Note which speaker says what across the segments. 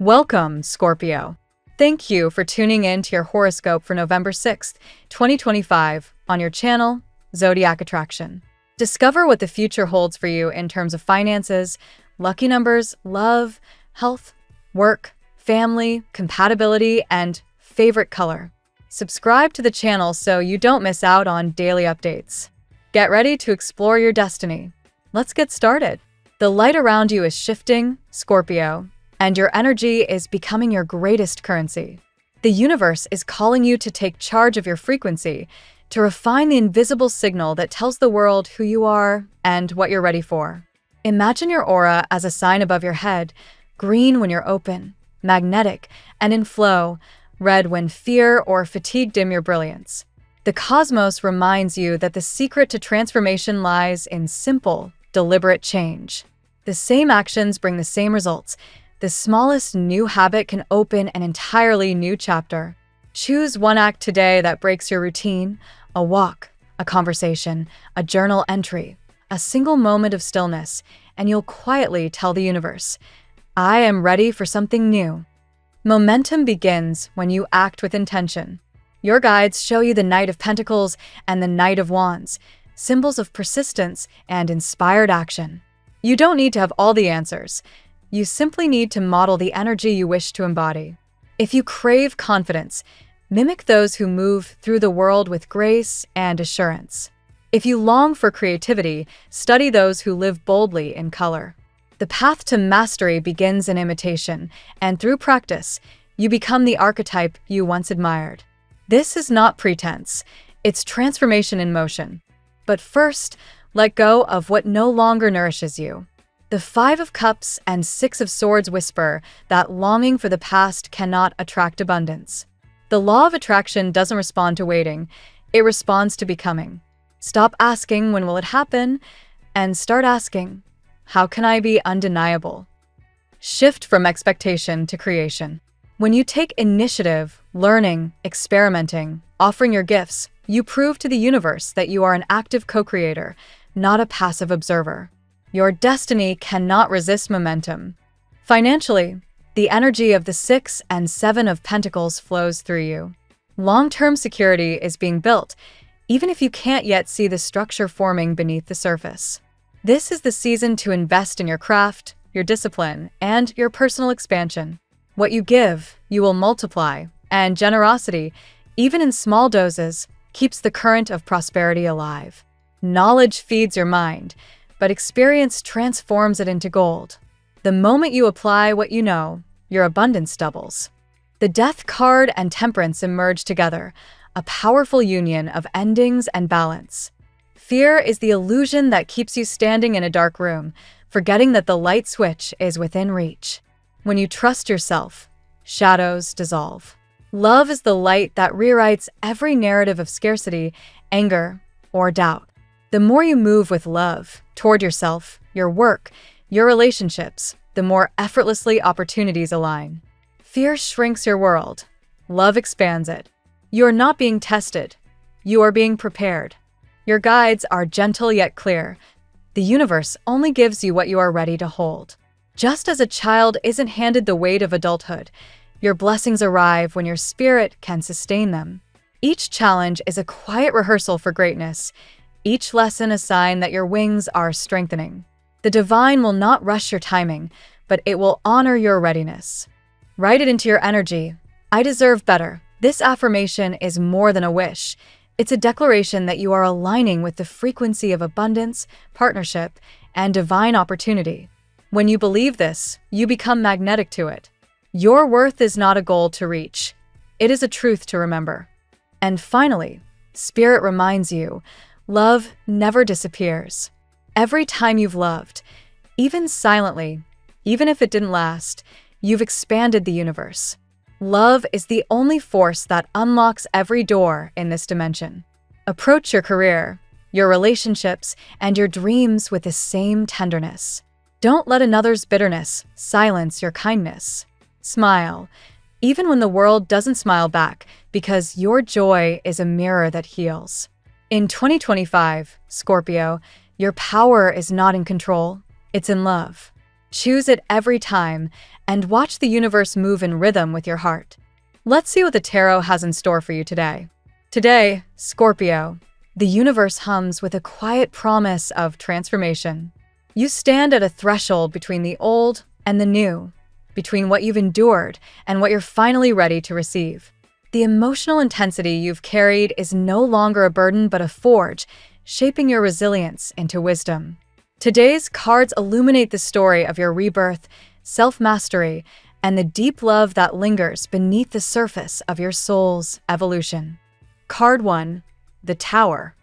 Speaker 1: Welcome, Scorpio. Thank you for tuning in to your horoscope for November 6th, 2025, on your channel, Zodiac Attraction. Discover what the future holds for you in terms of finances, lucky numbers, love, health, work, family, compatibility, and favorite color. Subscribe to the channel so you don't miss out on daily updates. Get ready to explore your destiny. Let's get started. The light around you is shifting, Scorpio, and your energy is becoming your greatest currency. The universe is calling you to take charge of your frequency, to refine the invisible signal that tells the world who you are and what you're ready for. Imagine your aura as a sign above your head, green when you're open, magnetic, and in flow, red when fear or fatigue dim your brilliance. The cosmos reminds you that the secret to transformation lies in simple, deliberate change. The same actions bring the same results. The smallest new habit can open an entirely new chapter. Choose one act today that breaks your routine: a walk, a conversation, a journal entry, a single moment of stillness, and you'll quietly tell the universe, I am ready for something new. Momentum begins when you act with intention. Your guides show you the Knight of Pentacles and the Knight of Wands, symbols of persistence and inspired action. You don't need to have all the answers. You simply need to model the energy you wish to embody. If you crave confidence, mimic those who move through the world with grace and assurance. If you long for creativity, study those who live boldly in color. The path to mastery begins in imitation, and through practice, you become the archetype you once admired. This is not pretense, it's transformation in motion. But first, let go of what no longer nourishes you. The Five of Cups and Six of Swords whisper that longing for the past cannot attract abundance. The law of attraction doesn't respond to waiting, it responds to becoming. Stop asking when will it happen, and start asking, how can I be undeniable? Shift from expectation to creation. When you take initiative, learning, experimenting, offering your gifts, you prove to the universe that you are an active co-creator, not a passive observer. Your destiny cannot resist momentum. Financially, the energy of the Six and Seven of Pentacles flows through you. Long-term security is being built, even if you can't yet see the structure forming beneath the surface. This is the season to invest in your craft, your discipline, and your personal expansion. What you give, you will multiply, and generosity, even in small doses, keeps the current of prosperity alive. Knowledge feeds your mind, but experience transforms it into gold. The moment you apply what you know, your abundance doubles. The Death card and Temperance emerge together, a powerful union of endings and balance. Fear is the illusion that keeps you standing in a dark room, forgetting that the light switch is within reach. When you trust yourself, shadows dissolve. Love is the light that rewrites every narrative of scarcity, anger, or doubt. The more you move with love toward yourself, your work, your relationships, the more effortlessly opportunities align. Fear shrinks your world. Love expands it. You are not being tested. You are being prepared. Your guides are gentle yet clear. The universe only gives you what you are ready to hold. Just as a child isn't handed the weight of adulthood, your blessings arrive when your spirit can sustain them. Each challenge is a quiet rehearsal for greatness. Each lesson a sign that your wings are strengthening. The divine will not rush your timing, but it will honor your readiness. Write it into your energy. I deserve better. This affirmation is more than a wish. It's a declaration that you are aligning with the frequency of abundance, partnership, and divine opportunity. When you believe this, you become magnetic to it. Your worth is not a goal to reach. It is a truth to remember. And finally, Spirit reminds you, love never disappears. Every time you've loved, even silently, even if it didn't last, you've expanded the universe. Love is the only force that unlocks every door in this dimension. Approach your career, your relationships, and your dreams with the same tenderness. Don't let another's bitterness silence your kindness. Smile, even when the world doesn't smile back, because your joy is a mirror that heals. In 2025, Scorpio, your power is not in control, it's in love. Choose it every time and watch the universe move in rhythm with your heart. Let's see what the tarot has in store for you today. Today, Scorpio, the universe hums with a quiet promise of transformation. You stand at a threshold between the old and the new, between what you've endured and what you're finally ready to receive. The emotional intensity you've carried is no longer a burden but a forge, shaping your resilience into wisdom. Today's cards illuminate the story of your rebirth, self-mastery, and the deep love that lingers beneath the surface of your soul's evolution. Card 1. The Tower.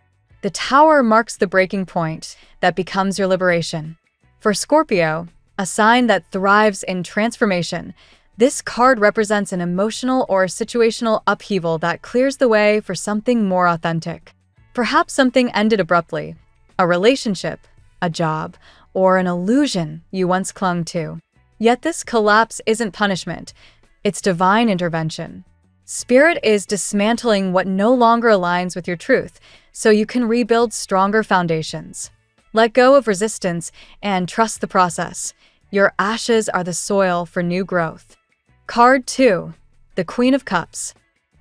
Speaker 1: The Tower marks the breaking point that becomes your liberation. For Scorpio, a sign that thrives in transformation, this card represents an emotional or situational upheaval that clears the way for something more authentic. Perhaps something ended abruptly, a relationship, a job, or an illusion you once clung to. Yet this collapse isn't punishment, it's divine intervention. Spirit is dismantling what no longer aligns with your truth, so you can rebuild stronger foundations. Let go of resistance and trust the process. Your ashes are the soil for new growth. Card 2. The Queen of Cups.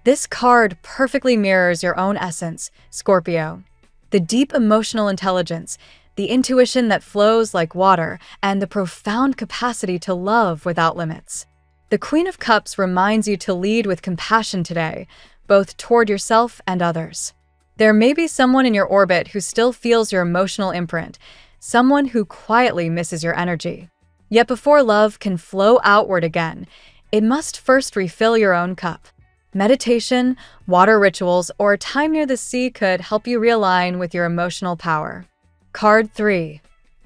Speaker 1: This card perfectly mirrors your own essence, Scorpio. The deep emotional intelligence, the intuition that flows like water, and the profound capacity to love without limits. The Queen of Cups reminds you to lead with compassion today, both toward yourself and others. There may be someone in your orbit who still feels your emotional imprint, someone who quietly misses your energy. Yet before love can flow outward again, it must first refill your own cup. Meditation, water rituals, or time near the sea could help you realign with your emotional power. Card 3.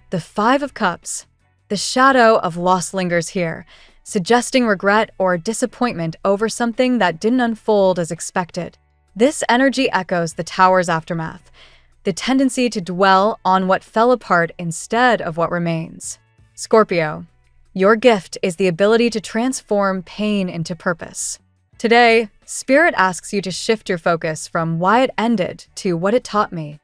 Speaker 1: The Five of Cups. The shadow of loss lingers here, suggesting regret or disappointment over something that didn't unfold as expected. This energy echoes the Tower's aftermath, the tendency to dwell on what fell apart instead of what remains. Scorpio, your gift is the ability to transform pain into purpose. Today, Spirit asks you to shift your focus from why it ended to what it taught me.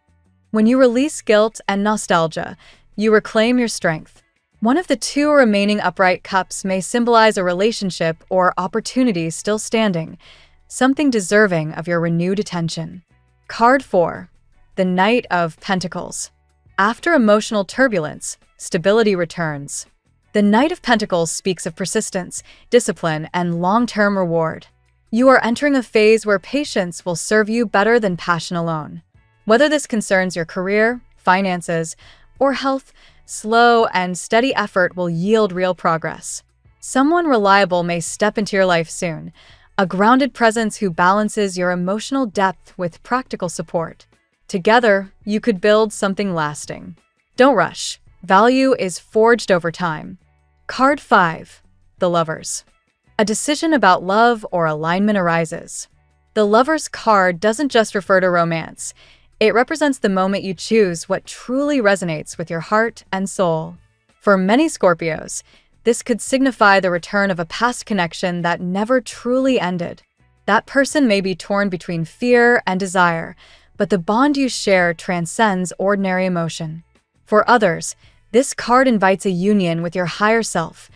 Speaker 1: When you release guilt and nostalgia, you reclaim your strength. One of the two remaining upright cups may symbolize a relationship or opportunity still standing, something deserving of your renewed attention. Card 4. The Knight of Pentacles. After emotional turbulence, stability returns. The Knight of Pentacles speaks of persistence, discipline, and long-term reward. You are entering a phase where patience will serve you better than passion alone. Whether this concerns your career, finances, or health, slow and steady effort will yield real progress. Someone reliable may step into your life soon, a grounded presence who balances your emotional depth with practical support. Together, you could build something lasting. Don't rush. Value is forged over time. Card 5. The Lovers. A decision about love or alignment arises. The Lover's card doesn't just refer to romance. It represents the moment you choose what truly resonates with your heart and soul. For many Scorpios, this could signify the return of a past connection that never truly ended. That person may be torn between fear and desire, but the bond you share transcends ordinary emotion. For others, this card invites a union with your higher self,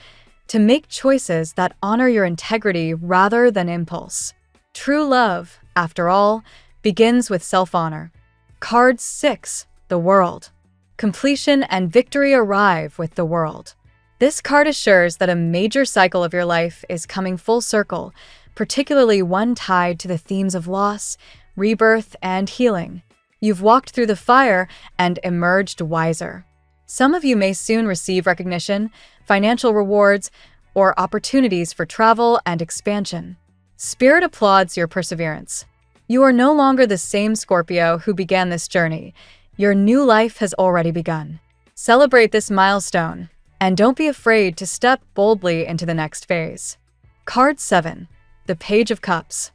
Speaker 1: to make choices that honor your integrity rather than impulse. True love, after all, begins with self-honor. Card 6. The World. Completion and victory arrive with the World. This card assures that a major cycle of your life is coming full circle, particularly one tied to the themes of loss, rebirth, and healing. You've walked through the fire and emerged wiser. Some of you may soon receive recognition, financial rewards, or opportunities for travel and expansion. Spirit applauds your perseverance. You are no longer the same Scorpio who began this journey. Your new life has already begun. Celebrate this milestone, and don't be afraid to step boldly into the next phase. Card 7. The Page of Cups.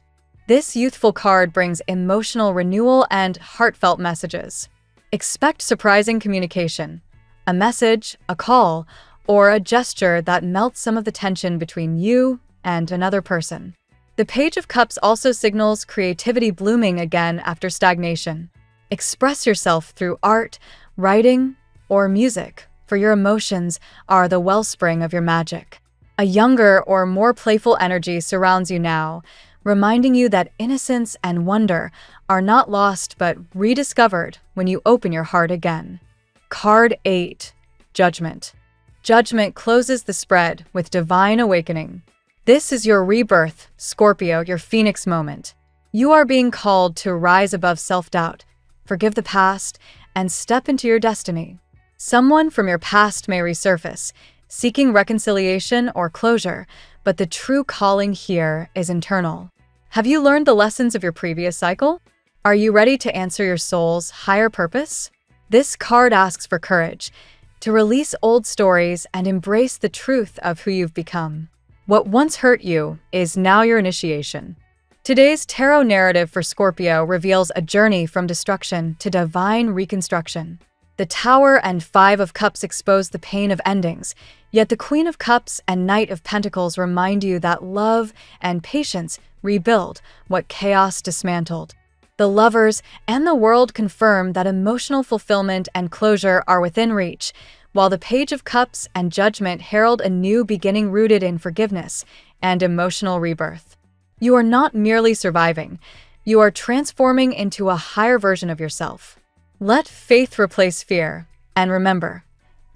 Speaker 1: This youthful card brings emotional renewal and heartfelt messages. Expect surprising communication. A message, a call, or a gesture that melts some of the tension between you and another person. The Page of Cups also signals creativity blooming again after stagnation. Express yourself through art, writing, or music, for your emotions are the wellspring of your magic. A younger or more playful energy surrounds you now, reminding you that innocence and wonder are not lost but rediscovered when you open your heart again. Card 8. Judgment. Judgment closes the spread with divine awakening. This is your rebirth, Scorpio, your phoenix moment. You are being called to rise above self-doubt, forgive the past, and step into your destiny. Someone from your past may resurface, seeking reconciliation or closure, but the true calling here is internal. Have you learned the lessons of your previous cycle? Are you ready to answer your soul's higher purpose? This card asks for courage, to release old stories and embrace the truth of who you've become. What once hurt you is now your initiation. Today's tarot narrative for Scorpio reveals a journey from destruction to divine reconstruction. The Tower and Five of Cups expose the pain of endings, yet the Queen of Cups and Knight of Pentacles remind you that love and patience rebuild what chaos dismantled. The Lovers and the World confirm that emotional fulfillment and closure are within reach, while the Page of Cups and Judgment herald a new beginning rooted in forgiveness and emotional rebirth. You are not merely surviving, you are transforming into a higher version of yourself. Let faith replace fear, and remember,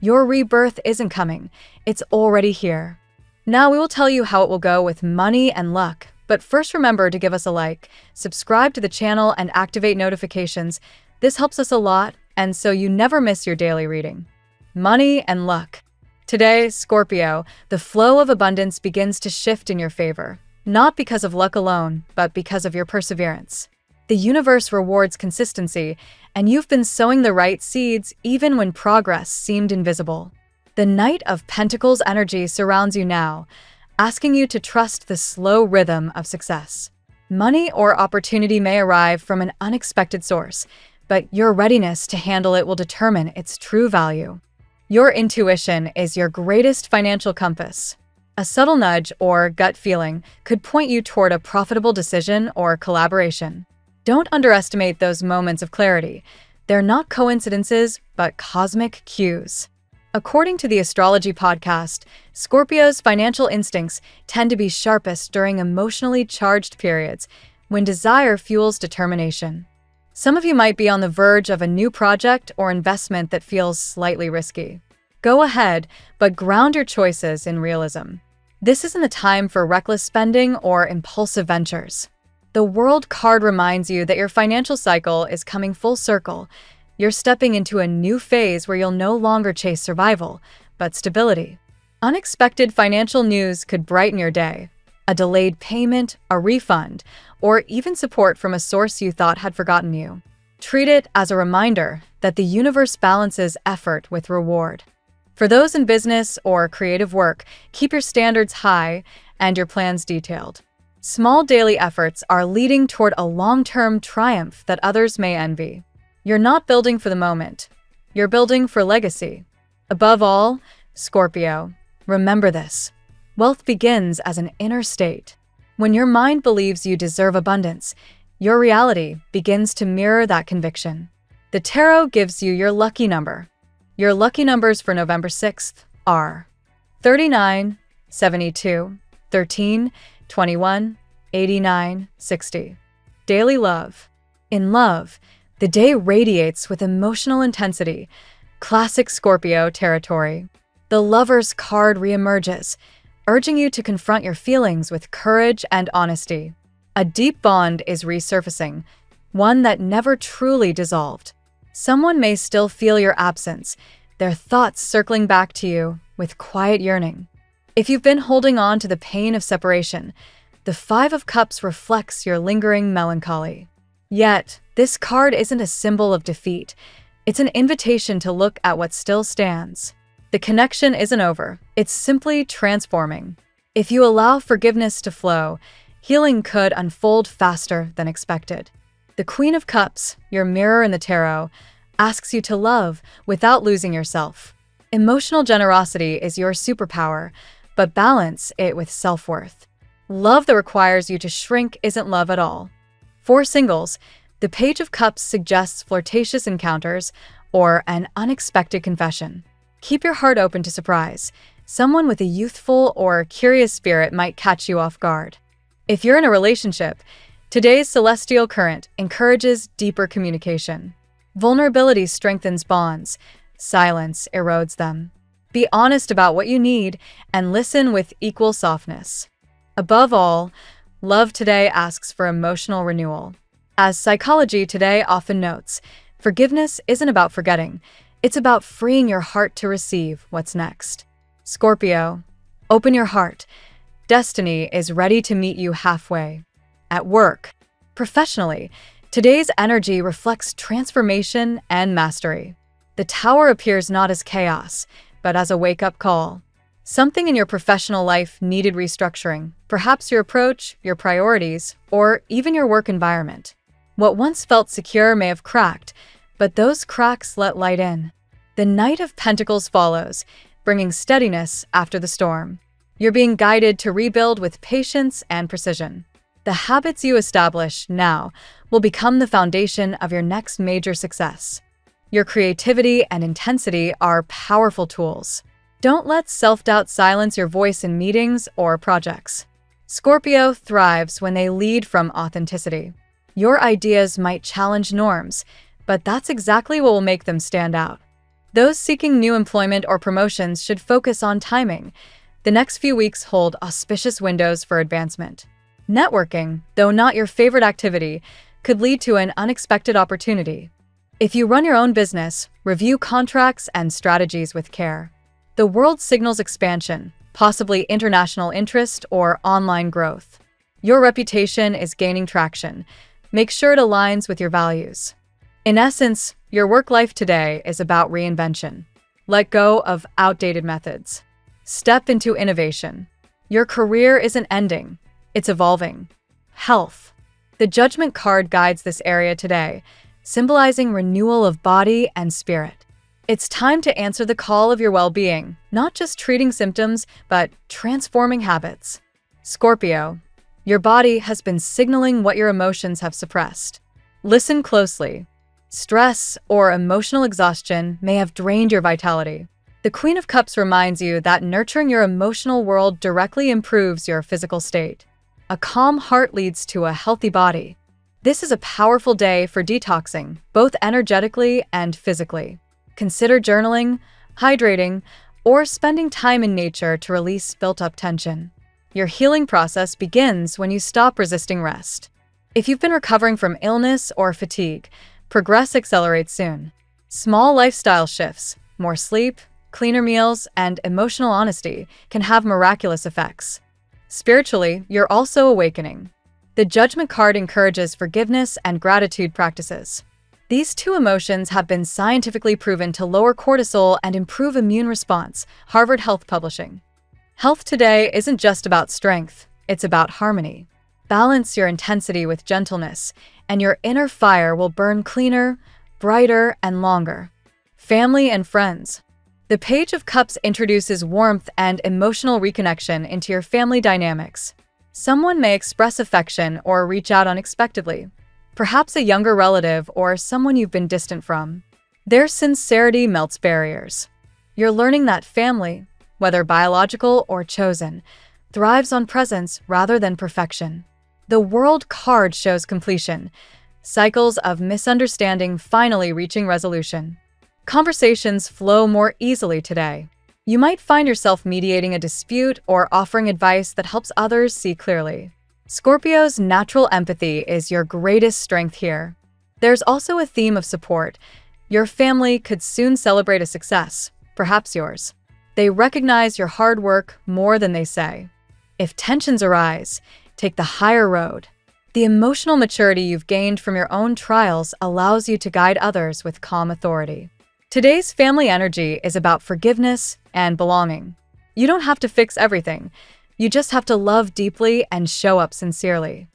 Speaker 1: your rebirth isn't coming, it's already here. Now we will tell you how it will go with money and luck, but first remember to give us a like, subscribe to the channel, and activate notifications. This helps us a lot, and so you never miss your daily reading. Money and luck. Today, Scorpio, the flow of abundance begins to shift in your favor, not because of luck alone, but because of your perseverance. The universe rewards consistency, and you've been sowing the right seeds even when progress seemed invisible. The Knight of Pentacles energy surrounds you now, asking you to trust the slow rhythm of success. Money or opportunity may arrive from an unexpected source, but your readiness to handle it will determine its true value. Your intuition is your greatest financial compass. A subtle nudge or gut feeling could point you toward a profitable decision or collaboration. Don't underestimate those moments of clarity. They're not coincidences, but cosmic cues. According to the astrology podcast, Scorpio's financial instincts tend to be sharpest during emotionally charged periods, when desire fuels determination. Some of you might be on the verge of a new project or investment that feels slightly risky. Go ahead, but ground your choices in realism. This isn't a time for reckless spending or impulsive ventures. The World card reminds you that your financial cycle is coming full circle. You're stepping into a new phase where you'll no longer chase survival, but stability. Unexpected financial news could brighten your day. A delayed payment, a refund, or even support from a source you thought had forgotten you. Treat it as a reminder that the universe balances effort with reward. For those in business or creative work, keep your standards high and your plans detailed. Small daily efforts are leading toward a long-term triumph that others may envy. You're not building for the moment. You're building for legacy. Above all, Scorpio, remember this. Wealth begins as an inner state. When your mind believes you deserve abundance, your reality begins to mirror that conviction. The tarot gives you your lucky number. Your lucky numbers for November 6th are 39, 72, 13, 21, 89, 60. Daily love. In love, the day radiates with emotional intensity. Classic Scorpio territory. The Lover's card reemerges, urging you to confront your feelings with courage and honesty. A deep bond is resurfacing, one that never truly dissolved. Someone may still feel your absence, their thoughts circling back to you with quiet yearning. If you've been holding on to the pain of separation, the Five of Cups reflects your lingering melancholy. Yet, this card isn't a symbol of defeat. It's an invitation to look at what still stands. The connection isn't over, it's simply transforming. If you allow forgiveness to flow, healing could unfold faster than expected. The Queen of Cups, your mirror in the tarot, asks you to love without losing yourself. Emotional generosity is your superpower, but balance it with self-worth. Love that requires you to shrink isn't love at all. For singles, the Page of Cups suggests flirtatious encounters or an unexpected confession. Keep your heart open to surprise. Someone with a youthful or curious spirit might catch you off guard. If you're in a relationship, today's celestial current encourages deeper communication. Vulnerability strengthens bonds. Silence erodes them. Be honest about what you need and listen with equal softness. Above all, love today asks for emotional renewal. As Psychology Today often notes, forgiveness isn't about forgetting. It's about freeing your heart to receive what's next. Scorpio, open your heart. Destiny is ready to meet you halfway. At work, professionally, today's energy reflects transformation and mastery. The tower appears not as chaos, but as a wake-up call. Something in your professional life needed restructuring, perhaps your approach, your priorities, or even your work environment. What once felt secure may have cracked, but those cracks let light in. The Knight of Pentacles follows, bringing steadiness after the storm. You're being guided to rebuild with patience and precision. The habits you establish now will become the foundation of your next major success. Your creativity and intensity are powerful tools. Don't let self-doubt silence your voice in meetings or projects. Scorpio thrives when they lead from authenticity. Your ideas might challenge norms, but that's exactly what will make them stand out. Those seeking new employment or promotions should focus on timing. The next few weeks hold auspicious windows for advancement. Networking, though not your favorite activity, could lead to an unexpected opportunity. If you run your own business, review contracts and strategies with care. The world signals expansion, possibly international interest or online growth. Your reputation is gaining traction. Make sure it aligns with your values. In essence, your work life today is about reinvention. Let go of outdated methods. Step into innovation. Your career isn't ending, it's evolving. Health. The Judgment card guides this area today, symbolizing renewal of body and spirit. It's time to answer the call of your well-being, not just treating symptoms, but transforming habits. Scorpio, your body has been signaling what your emotions have suppressed. Listen closely. Stress or emotional exhaustion may have drained your vitality. The Queen of Cups reminds you that nurturing your emotional world directly improves your physical state. A calm heart leads to a healthy body. This is a powerful day for detoxing, both energetically and physically. Consider journaling, hydrating, or spending time in nature to release built-up tension. Your healing process begins when you stop resisting rest. If you've been recovering from illness or fatigue, progress accelerates soon. Small lifestyle shifts, more sleep, cleaner meals, and emotional honesty can have miraculous effects. Spiritually, you're also awakening. The Judgment card encourages forgiveness and gratitude practices. These two emotions have been scientifically proven to lower cortisol and improve immune response, Harvard Health Publishing. Health today isn't just about strength, it's about harmony. Balance your intensity with gentleness, and your inner fire will burn cleaner, brighter, and longer. Family and friends. The Page of Cups introduces warmth and emotional reconnection into your family dynamics. Someone may express affection or reach out unexpectedly, perhaps a younger relative or someone you've been distant from. Their sincerity melts barriers. You're learning that family, whether biological or chosen, thrives on presence rather than perfection. The World card shows completion, cycles of misunderstanding finally reaching resolution. Conversations flow more easily today. You might find yourself mediating a dispute or offering advice that helps others see clearly. Scorpio's natural empathy is your greatest strength here. There's also a theme of support. Your family could soon celebrate a success, perhaps yours. They recognize your hard work more than they say. If tensions arise, take the higher road. The emotional maturity you've gained from your own trials allows you to guide others with calm authority. Today's family energy is about forgiveness and belonging. You don't have to fix everything. You just have to love deeply and show up sincerely.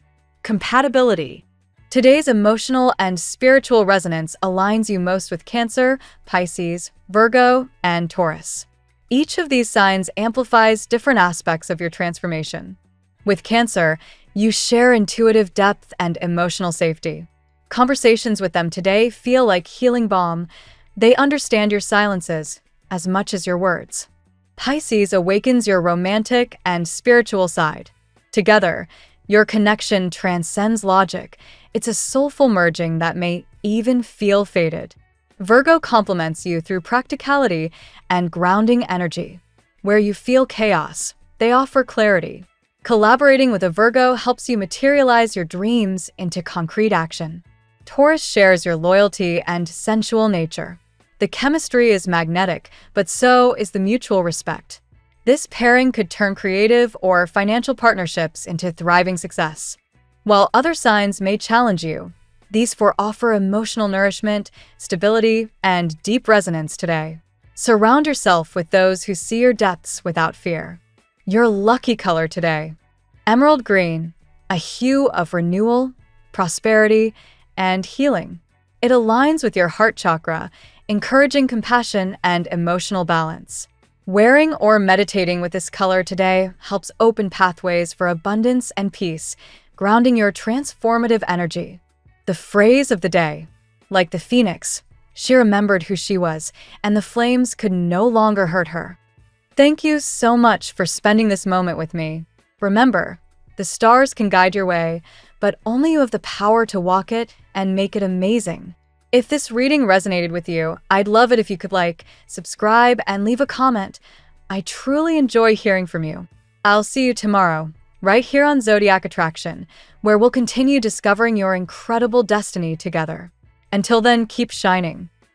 Speaker 1: Compatibility. Today's emotional and spiritual resonance aligns you most with Cancer, Pisces, Virgo, and Taurus. Each of these signs amplifies different aspects of your transformation. With Cancer, you share intuitive depth and emotional safety. Conversations with them today feel like healing balm. They understand your silences, as much as your words. Pisces awakens your romantic and spiritual side. Together, your connection transcends logic. It's a soulful merging that may even feel fated. Virgo complements you through practicality and grounding energy. Where you feel chaos, they offer clarity. Collaborating with a Virgo helps you materialize your dreams into concrete action. Taurus shares your loyalty and sensual nature. The chemistry is magnetic, but so is the mutual respect. This pairing could turn creative or financial partnerships into thriving success. While other signs may challenge you, these four offer emotional nourishment, stability, and deep resonance today. Surround yourself with those who see your depths without fear. Your lucky color today: emerald green, a hue of renewal, prosperity, and healing. It aligns with your heart chakra, encouraging compassion and emotional balance. Wearing or meditating with this color today helps open pathways for abundance and peace, grounding your transformative energy. The phrase of the day: like the phoenix, she remembered who she was, and the flames could no longer hurt her. Thank you so much for spending this moment with me. Remember, the stars can guide your way, but only you have the power to walk it and make it amazing. If this reading resonated with you, I'd love it if you could like, subscribe, and leave a comment. I truly enjoy hearing from you. I'll see you tomorrow, right here on Zodiac Attraction, where we'll continue discovering your incredible destiny together. Until then, keep shining.